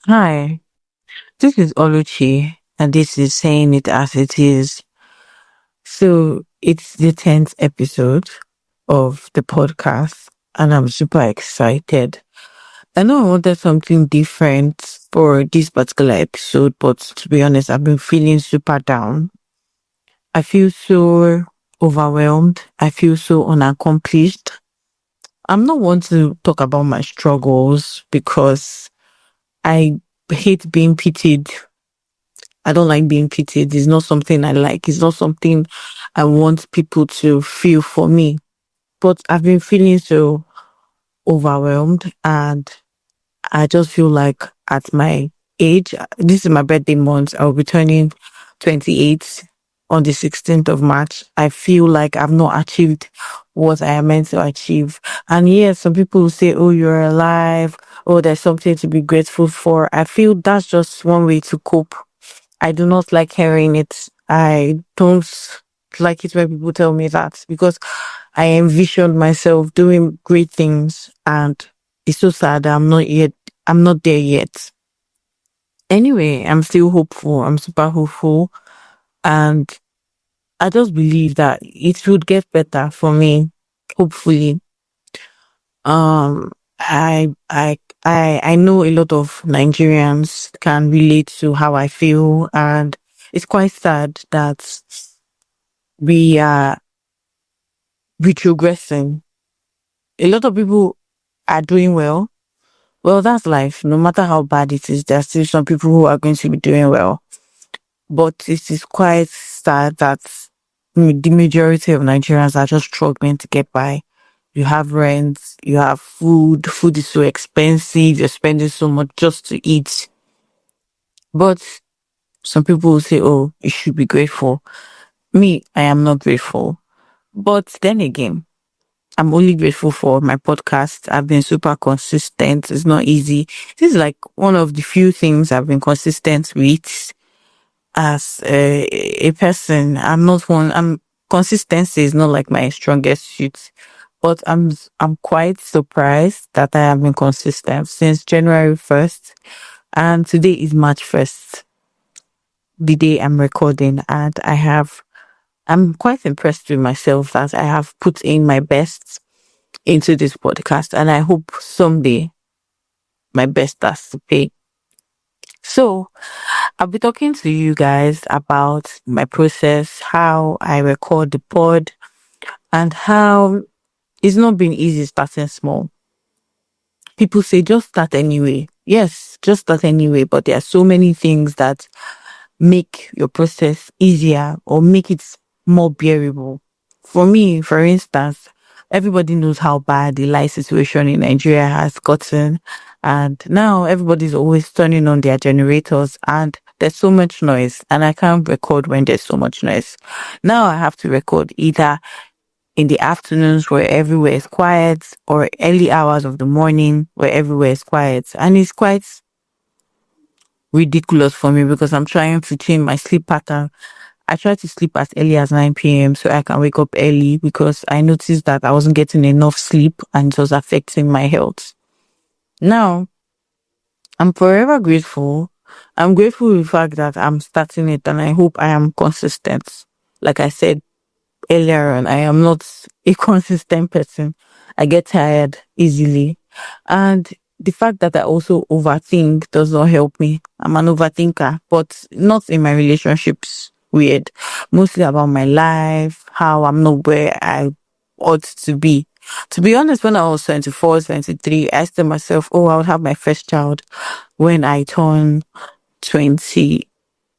Hi, this is Oluchi, and this is Saying It As It Is. So, it's the 10th episode of the podcast, and I'm super excited. I know I wanted something different for this particular episode, but to be honest, I've been feeling super down. I feel so overwhelmed. I feel so unaccomplished. I'm not one to talk about my struggles because I hate being pitied. I don't like being pitied. It's not something I like. It's not something I want people to feel for me. But I've been feeling so overwhelmed, and I just feel like at my age, this is my birthday month. I'll be turning 28 on the 16th of March. I feel like I've not achieved what I am meant to achieve. And yes, some people will say, oh, you're alive. Oh, there's something to be grateful for. I feel that's just one way to cope. I do not like hearing it. I don't like it when people tell me that because I envisioned myself doing great things, and it's so sad that I'm not there yet. Anyway, I'm still hopeful. I'm super hopeful, and I just believe that it would get better for me. Hopefully. Um I know a lot of Nigerians can relate to how I feel, and it's quite sad that we are retrogressing. A lot of people are doing well. Well, that's life. No matter how bad it is, there are still some people who are going to be doing well. But it is quite sad that the majority of Nigerians are just struggling to get by. You have rent, you have food. Food is so expensive. You're spending so much just to eat. But some people will say, oh, you should be grateful. Me, I am not grateful. But then again, I'm only grateful for my podcast. I've been super consistent. It's not easy. This is like one of the few things I've been consistent with as a person. Consistency is not like my strongest suit, but I'm quite surprised that I have been consistent since January 1st, and today is March 1st, the day I'm recording, and I'm quite impressed with myself that I have put in my best into this podcast, and I hope someday my best has to pay. So I'll be talking to you guys about my process, how I record the pod, and how it's not been easy starting small. People say just start anyway. Yes, just start anyway, but there are so many things that make your process easier or make it more bearable. For me, for instance, everybody knows how bad the light situation in Nigeria has gotten. And now everybody's always turning on their generators, and there's so much noise, and I can't record when there's so much noise. Now I have to record either in the afternoons where everywhere is quiet, or early hours of the morning where everywhere is quiet. And it's quite ridiculous for me because I'm trying to change my sleep pattern. I try to sleep as early as 9 p.m. so I can wake up early because I noticed that I wasn't getting enough sleep and it was affecting my health. Now, I'm forever grateful. I'm grateful for the fact that I'm starting it, and I hope I am consistent. Like I said earlier on, I am not a consistent person. I get tired easily. And the fact that I also overthink does not help me. I'm an overthinker, but not in my relationships. Weird. Mostly about my life, how I'm not where I ought to be. To be honest, when I was 24, 23, I asked myself, oh, I would have my first child when I turn 20,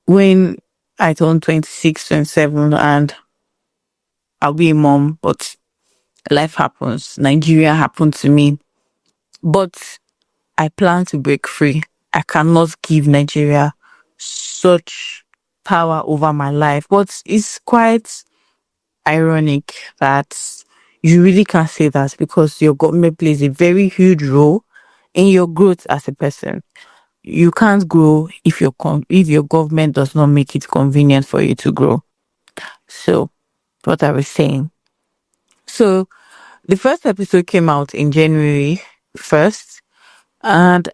when I turn 26, 27, and I'll be a mom, but life happens. Nigeria happened to me. But I plan to break free. I cannot give Nigeria such power over my life. But it's quite ironic that you really can't say that because your government plays a very huge role in your growth as a person. You can't grow if if your government does not make it convenient for you to grow. So, what I was saying. So, the first episode came out in January 1st, and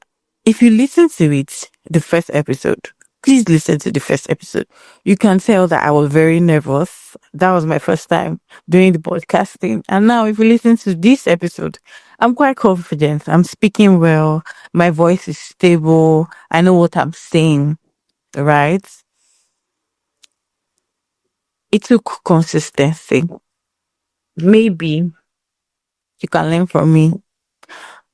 If you listen to it, the first episode, please listen to the first episode. You can tell that I was very nervous. That was my first time doing the podcasting. And now, if you listen to this episode, I'm quite confident. I'm speaking well. My voice is stable. I know what I'm saying, right? It took consistency. Maybe you can learn from me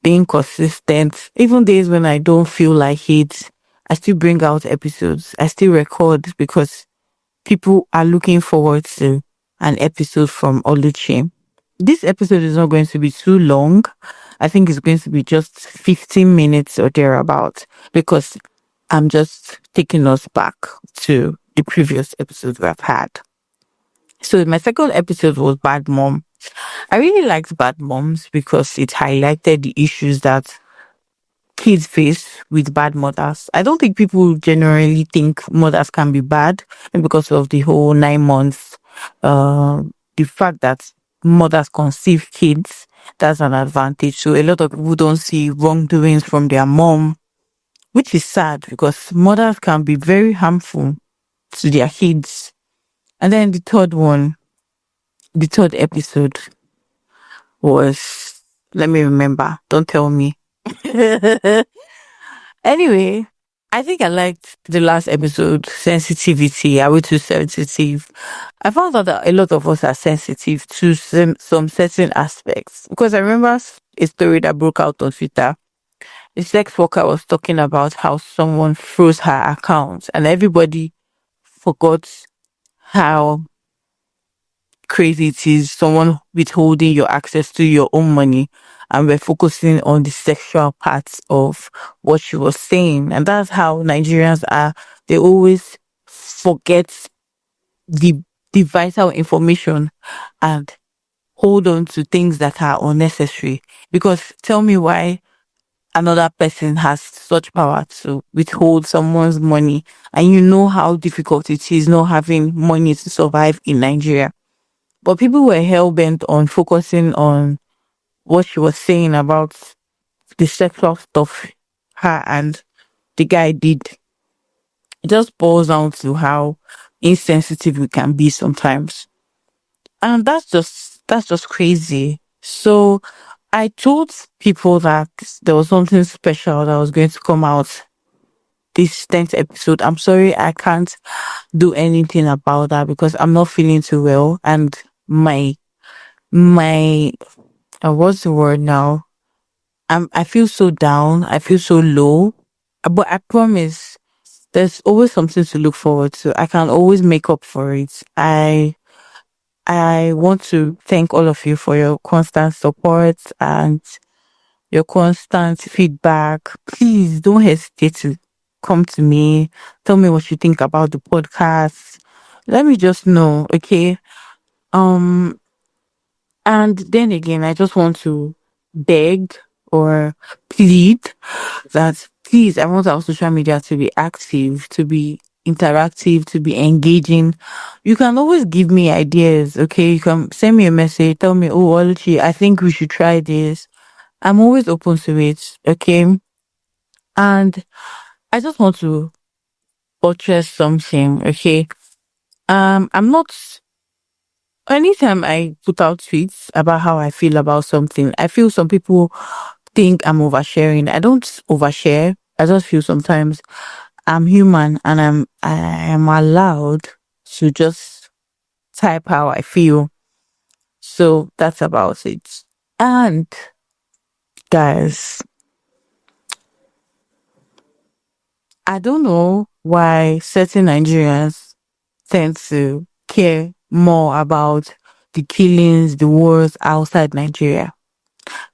being consistent. Even days when I don't feel like it, I still bring out episodes. I still record because people are looking forward to an episode from Oluchi. This episode is not going to be too long. I think it's going to be just 15 minutes or thereabout because I'm just taking us back to the previous episodes we've had. So my second episode was Bad Mom. I really liked Bad Moms because it highlighted the issues that kids face with bad mothers. I don't think people generally think mothers can be bad, and because of the whole 9 months, uh, the fact that mothers conceive kids, that's an advantage. So a lot of people don't see wrongdoings from their mom, which is sad because mothers can be very harmful to their kids. And then the third episode was, let me remember, don't tell me. Anyway, I think I liked the last episode, sensitivity. Are we too sensitive? I found out that a lot of us are sensitive to some certain aspects. Because I remember a story that broke out on Twitter. A sex worker was talking about how someone froze her account and everybody forgot how crazy it is, someone withholding your access to your own money, and we're focusing on the sexual parts of what she was saying. And that's how Nigerians are. They always forget the vital information and hold on to things that are unnecessary. Because tell me why another person has such power to withhold someone's money, and you know how difficult it is not having money to survive in Nigeria. But people were hell bent on focusing on what she was saying about the sexual stuff her and the guy did. It just boils down to how insensitive we can be sometimes. And that's just crazy. So I told people that there was something special that was going to come out this 10th episode. I'm sorry I can't do anything about that because I'm not feeling too well, and my what's the word now? I feel so down. I feel so low. But I promise there's always something to look forward to. I can always make up for it. I want to thank all of you for your constant support and your constant feedback. Please don't hesitate to come to me. Tell me what you think about the podcast. Let me just know, okay? Um And then again, I just want to beg or plead that please, I want our social media to be active, to be interactive, to be engaging. You can always give me ideas, okay? You can send me a message, tell me, oh, Oluchi, I think we should try this. I'm always open to it, okay? And I just want to buttress something, okay? I'm not anytime I put out tweets about how I feel about something, I feel some people think I'm oversharing. I don't overshare. I just feel sometimes I'm human and I am allowed to just type how I feel. So that's about it. And guys, I don't know why certain Nigerians tend to care more about the killings, the wars outside Nigeria.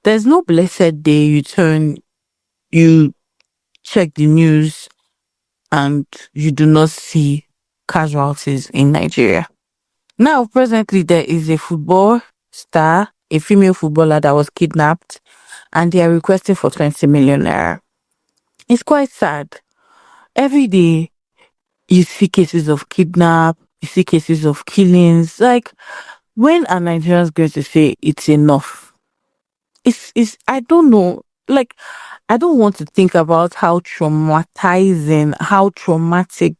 There's no blessed day you check the news and you do not see casualties in Nigeria. Now, presently, there is a football star, a female footballer that was kidnapped, and they are requesting for 20 million naira. It's quite sad. Every day, you see cases of kidnap, you see cases of killings. Like, when are Nigerians going to say it's enough? It's I don't know. Like, I don't want to think about how traumatizing, how traumatic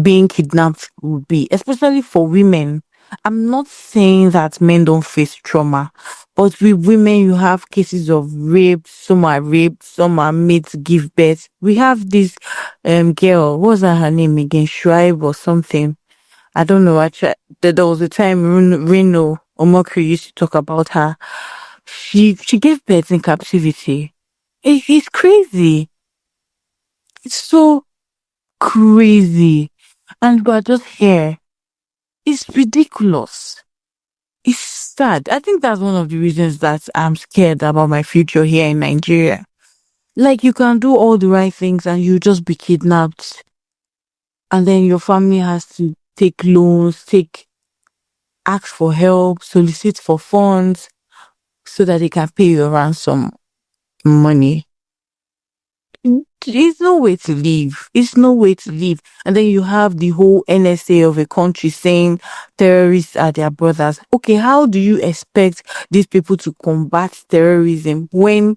being kidnapped would be, especially for women. I'm not saying that men don't face trauma, but with women, you have cases of rape. Some are raped, some are made to give birth. We have this girl, what was that her name again? Shuaib or something. I don't know. There was a time Reno Omokri used to talk about her. She gave birth in captivity. It's crazy. It's so crazy. And we're just here. It's ridiculous. It's sad. I think that's one of the reasons that I'm scared about my future here in Nigeria. Like you can do all the right things and you just be kidnapped. And then your family has to take loans, ask for help, solicit for funds so that they can pay you ransom money. It's no way to live. It's no way to live. And then you have the whole NSA of a country saying terrorists are their brothers. Okay, how do you expect these people to combat terrorism when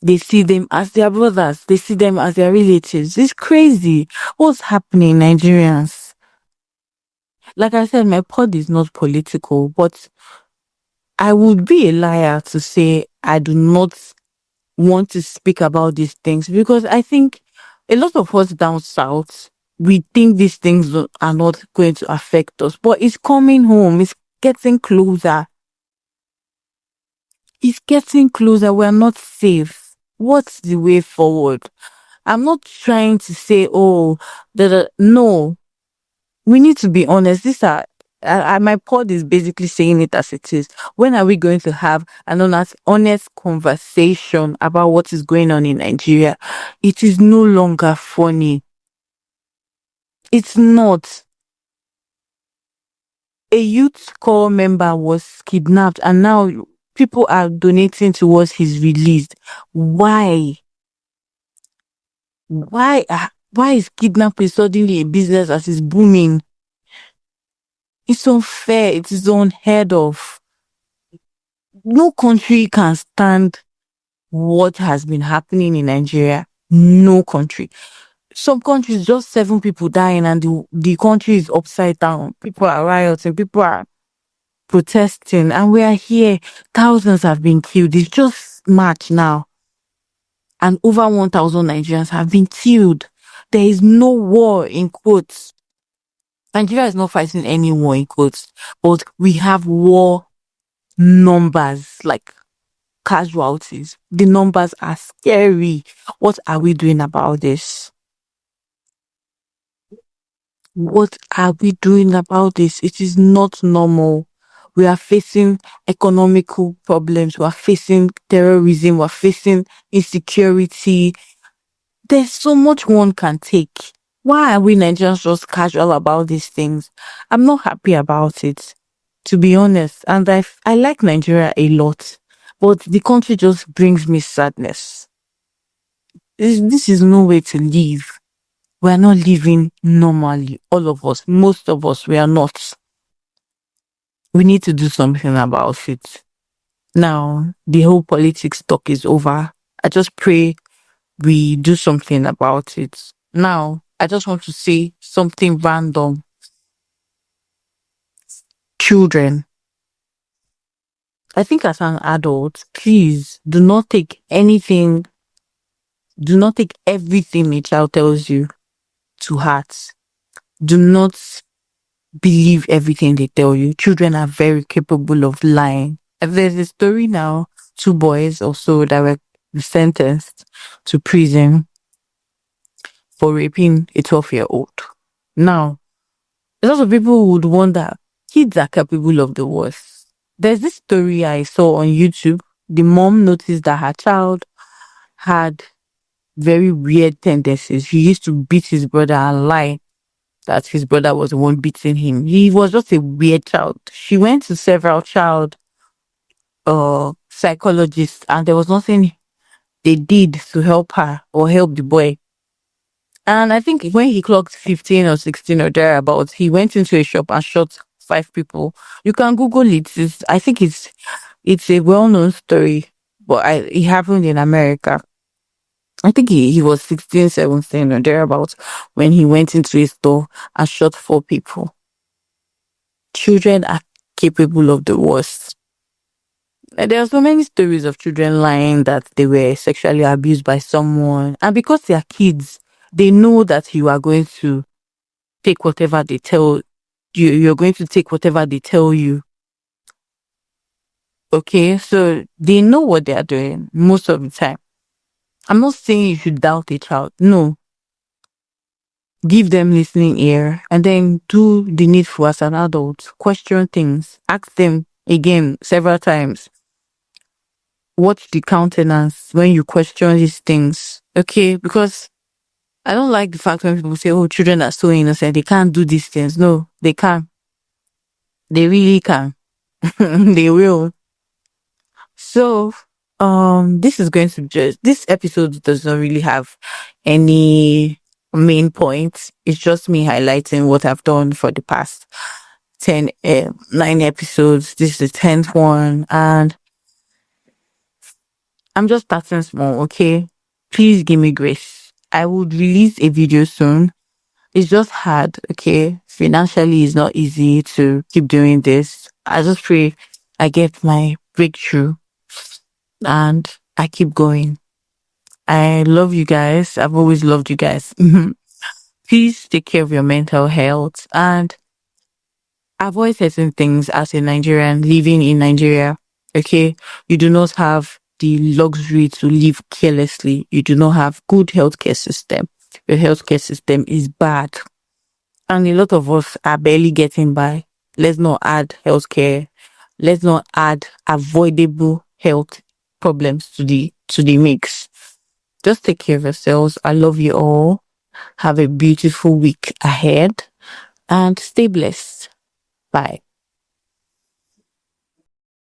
they see them as their brothers? They see them as their relatives. It's crazy. What's happening, Nigerians? Like I said, my pod is not political, but I would be a liar to say I do not want to speak about these things because I think a lot of us down south, we think these things are not going to affect us, but it's coming home. It's getting closer. It's getting closer. We're not safe. What's the way forward? I'm not trying to say, oh, no, we need to be honest. My pod is basically saying it as it is. When are we going to have an honest conversation about what is going on in Nigeria? It is no longer funny. It's not. A youth corps member was kidnapped and now people are donating towards his release. Why? Why is kidnapping suddenly a business that is booming? It's unfair. It is unheard of. No country can stand what has been happening in Nigeria. No country. Some countries, just 7 people dying and the country is upside down. People are rioting, people are protesting, and we are here. Thousands have been killed. It's just March now. And over 1,000 Nigerians have been killed. There is no war in quotes. Nigeria is not fighting any war in quotes, but we have war numbers, like casualties. The numbers are scary. What are we doing about this? What are we doing about this? It is not normal. We are facing economical problems. We are facing terrorism. We are facing insecurity. There's so much one can take. Why are we Nigerians just casual about these things? I'm not happy about it, to be honest. And I like Nigeria a lot, but the country just brings me sadness. This is no way to live. We are not living normally. All of us, most of us, we are not. We need to do something about it. Now, the whole politics talk is over. I just pray we do something about it. Now, I just want to say something random. Children, I think as an adult, please do not take everything a child tells you to heart. Do not believe everything they tell you. Children are very capable of lying. There's a story now, 2 boys or so that were sentenced to prison for raping a 12-year-old. Now, a lot of people would wonder, kids are capable of the worst. There's this story I saw on YouTube. The mom noticed that her child had very weird tendencies. He used to beat his brother and lie that his brother was the one beating him. He was just a weird child. She went to several child psychologists and there was nothing they did to help her or help the boy. And I think when he clocked 15 or 16 or thereabouts, he went into a shop and shot 5 people. You can Google it. I think it's a well-known story, but it happened in America. I think he was 16, 17 or thereabouts when he went into a store and shot 4 people. Children are capable of the worst. And there are so many stories of children lying that they were sexually abused by someone. And because they are kids, they know that you are going to take whatever they tell you. You're going to take whatever they tell you. Okay, so they know what they are doing most of the time. I'm not saying you should doubt a child. No, give them listening ear and then do the needful as an adult. Question things. Ask them again several times. Watch the countenance when you question these things. Okay, because I don't like the fact when people say, oh, children are so innocent, they can't do these things. No, they can. They really can. They will. So, this is going to just, this episode does not really have any main points. It's just me highlighting what I've done for the past 9 episodes. This is the 10th one, and I'm just starting small, okay? Please give me grace. I would release a video soon. It's just hard, okay? Financially, it's not easy to keep doing this. I just pray I get my breakthrough and I keep going. I love you guys. I've always loved you guys. Please take care of your mental health and avoid certain things as a Nigerian living in Nigeria. Okay. You do not have the luxury to live carelessly. You do not have good healthcare system. Your healthcare system is bad. And a lot of us are barely getting by. Let's not add healthcare. Let's not add avoidable health problems to the mix. Just take care of yourselves. I love you all. Have a beautiful week ahead and stay blessed. Bye.